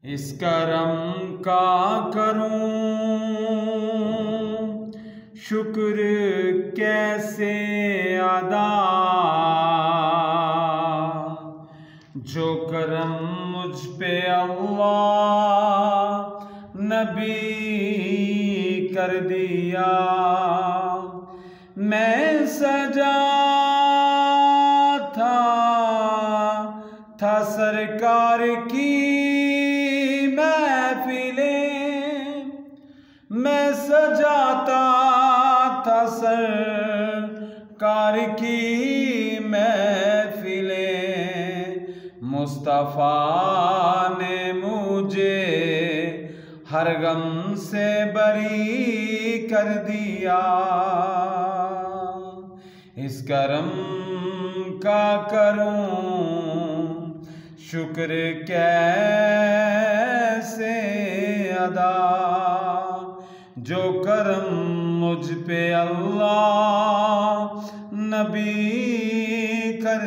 इस करम का करूं शुक्र कैसे अदा, जो करम मुझ पे अल्लाह नबी कर दिया। मैं सजा था सरकार की महफिलें, मैं सजाता था सरकार की महफिलें। मुस्तफ़ा ने मुझे हर गम से बरी कर दिया। इस करम का करूं शुक्र कैसे अदा, जो करम मुझ पे अल्लाह नबी कर